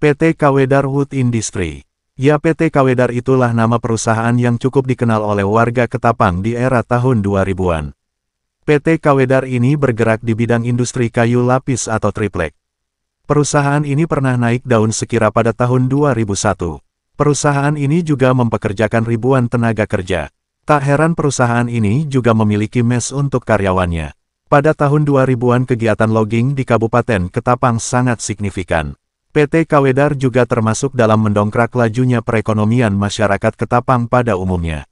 PT Kawedar Wood Industry. Ya, PT Kawedar itulah nama perusahaan yang cukup dikenal oleh warga Ketapang di era tahun 2000-an. PT Kawedar ini bergerak di bidang industri kayu lapis atau triplek. Perusahaan ini pernah naik daun sekira pada tahun 2001. Perusahaan ini juga mempekerjakan ribuan tenaga kerja. Tak heran perusahaan ini juga memiliki mes untuk karyawannya. Pada tahun 2000-an kegiatan logging di Kabupaten Ketapang sangat signifikan. PT Kawedar juga termasuk dalam mendongkrak lajunya perekonomian masyarakat Ketapang pada umumnya.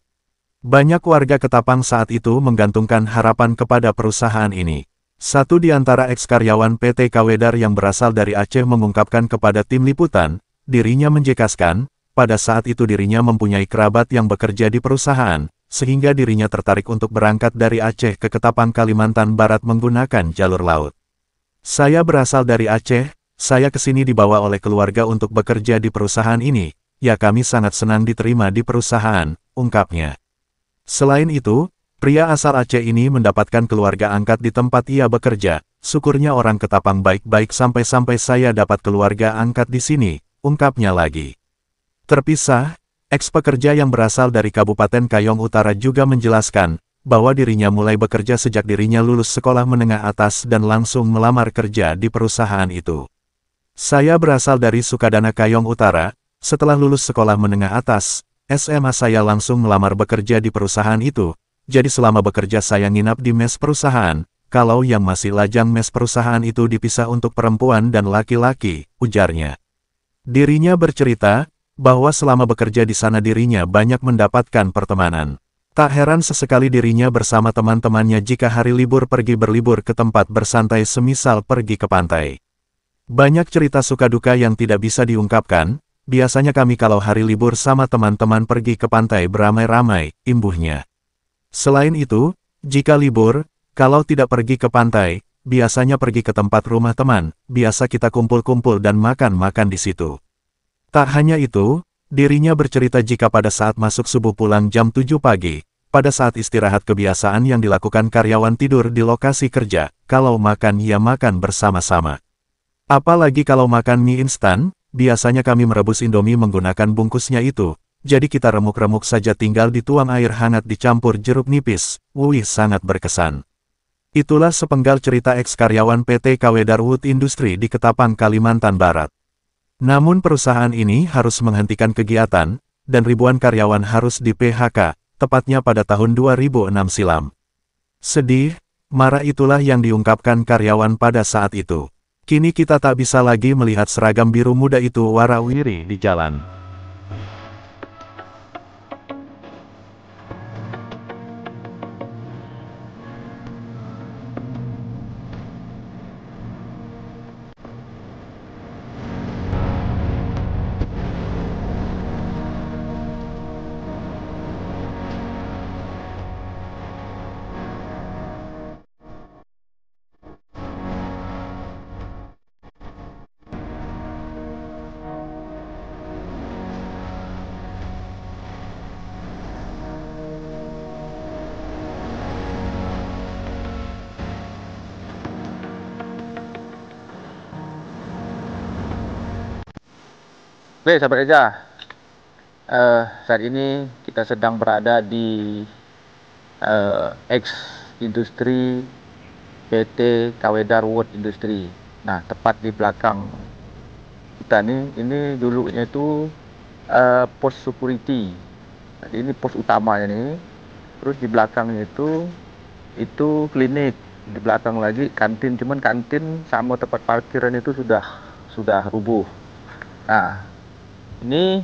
Banyak warga Ketapang saat itu menggantungkan harapan kepada perusahaan ini. Satu di antara eks-karyawan PT Kawedar yang berasal dari Aceh mengungkapkan kepada tim liputan, dirinya menjekaskan, pada saat itu dirinya mempunyai kerabat yang bekerja di perusahaan, sehingga dirinya tertarik untuk berangkat dari Aceh ke Ketapang Kalimantan Barat menggunakan jalur laut. Saya berasal dari Aceh. Saya kesini dibawa oleh keluarga untuk bekerja di perusahaan ini, ya kami sangat senang diterima di perusahaan, ungkapnya. Selain itu, pria asal Aceh ini mendapatkan keluarga angkat di tempat ia bekerja, syukurnya orang Ketapang baik-baik sampai-sampai saya dapat keluarga angkat di sini, ungkapnya lagi. Terpisah, eks-pekerja yang berasal dari Kabupaten Kayong Utara juga menjelaskan, bahwa dirinya mulai bekerja sejak dirinya lulus sekolah menengah atas dan langsung melamar kerja di perusahaan itu. Saya berasal dari Sukadana Kayong Utara, setelah lulus sekolah menengah atas, SMA saya langsung melamar bekerja di perusahaan itu, jadi selama bekerja saya nginap di mes perusahaan, kalau yang masih lajang mes perusahaan itu dipisah untuk perempuan dan laki-laki, ujarnya. Dirinya bercerita, bahwa selama bekerja di sana dirinya banyak mendapatkan pertemanan. Tak heran sesekali dirinya bersama teman-temannya jika hari libur pergi berlibur ke tempat bersantai semisal pergi ke pantai. Banyak cerita suka duka yang tidak bisa diungkapkan, biasanya kami kalau hari libur sama teman-teman pergi ke pantai beramai-ramai, imbuhnya. Selain itu, jika libur, kalau tidak pergi ke pantai, biasanya pergi ke tempat rumah teman, biasa kita kumpul-kumpul dan makan-makan di situ. Tak hanya itu, dirinya bercerita jika pada saat masuk subuh pulang jam 7 pagi, pada saat istirahat kebiasaan yang dilakukan karyawan tidur di lokasi kerja, kalau makan ya makan bersama-sama. Apalagi kalau makan mie instan, biasanya kami merebus Indomie menggunakan bungkusnya itu, jadi kita remuk-remuk saja tinggal dituang air hangat dicampur jeruk nipis, wih sangat berkesan. Itulah sepenggal cerita eks-karyawan PT Kawedar Wood Industry di Ketapang, Kalimantan Barat. Namun perusahaan ini harus menghentikan kegiatan, dan ribuan karyawan harus di-PHK, tepatnya pada tahun 2006 silam. Sedih, marah itulah yang diungkapkan karyawan pada saat itu. Kini kita tak bisa lagi melihat seragam biru muda itu warawiri di jalan. Oke, sahabat Reza, saat ini kita sedang berada di ex industri PT Kawedar Wood Industry. Nah, tepat di belakang kita ini dulunya itu pos security. Jadi ini pos utamanya nih. Terus di belakangnya itu klinik. Di belakang lagi kantin, cuman kantin sama tempat parkiran itu sudah rubuh. Nah, ini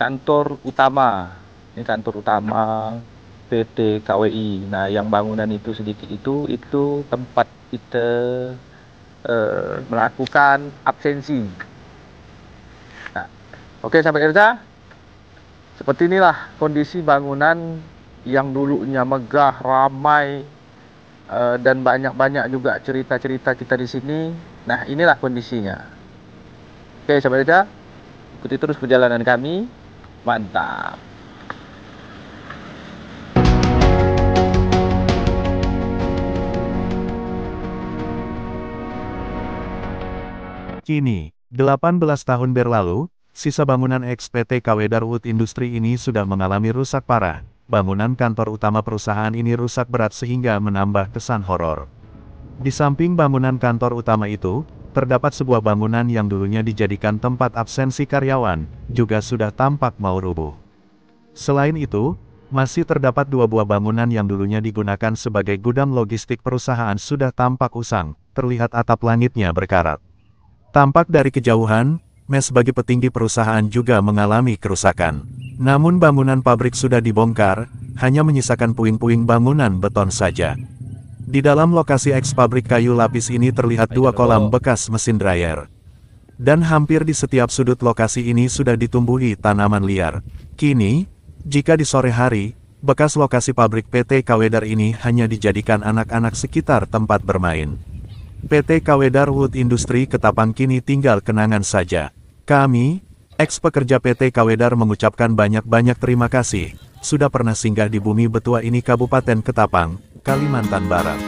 kantor utama. Ini kantor utama PT KWI. Nah, yang bangunan itu sedikit itu tempat kita melakukan absensi. Nah, oke sampai Elza. Seperti inilah kondisi bangunan yang dulunya megah, ramai, dan banyak-banyak juga cerita-cerita kita di sini. Nah, inilah kondisinya. Oke, sahabat Reza, ikuti terus perjalanan kami. Mantap. Kini, 18 tahun berlalu, sisa bangunan eks PT Kawedar Wood Industri ini sudah mengalami rusak parah. Bangunan kantor utama perusahaan ini rusak berat sehingga menambah kesan horor. Di samping bangunan kantor utama itu, terdapat sebuah bangunan yang dulunya dijadikan tempat absensi karyawan, juga sudah tampak mau rubuh. Selain itu, masih terdapat 2 buah bangunan yang dulunya digunakan sebagai gudang logistik perusahaan sudah tampak usang, terlihat atap langitnya berkarat. Tampak dari kejauhan, mes bagi petinggi perusahaan juga mengalami kerusakan. Namun bangunan pabrik sudah dibongkar, hanya menyisakan puing-puing bangunan beton saja. Di dalam lokasi eks pabrik kayu lapis ini terlihat 2 kolam bekas mesin dryer. Dan hampir di setiap sudut lokasi ini sudah ditumbuhi tanaman liar. Kini, jika di sore hari, bekas lokasi pabrik PT Kawedar ini hanya dijadikan anak-anak sekitar tempat bermain. PT Kawedar Wood Industri Ketapang kini tinggal kenangan saja. Kami, eks-pekerja PT Kawedar mengucapkan banyak-banyak terima kasih, sudah pernah singgah di bumi Betua ini Kabupaten Ketapang, Kalimantan Barat.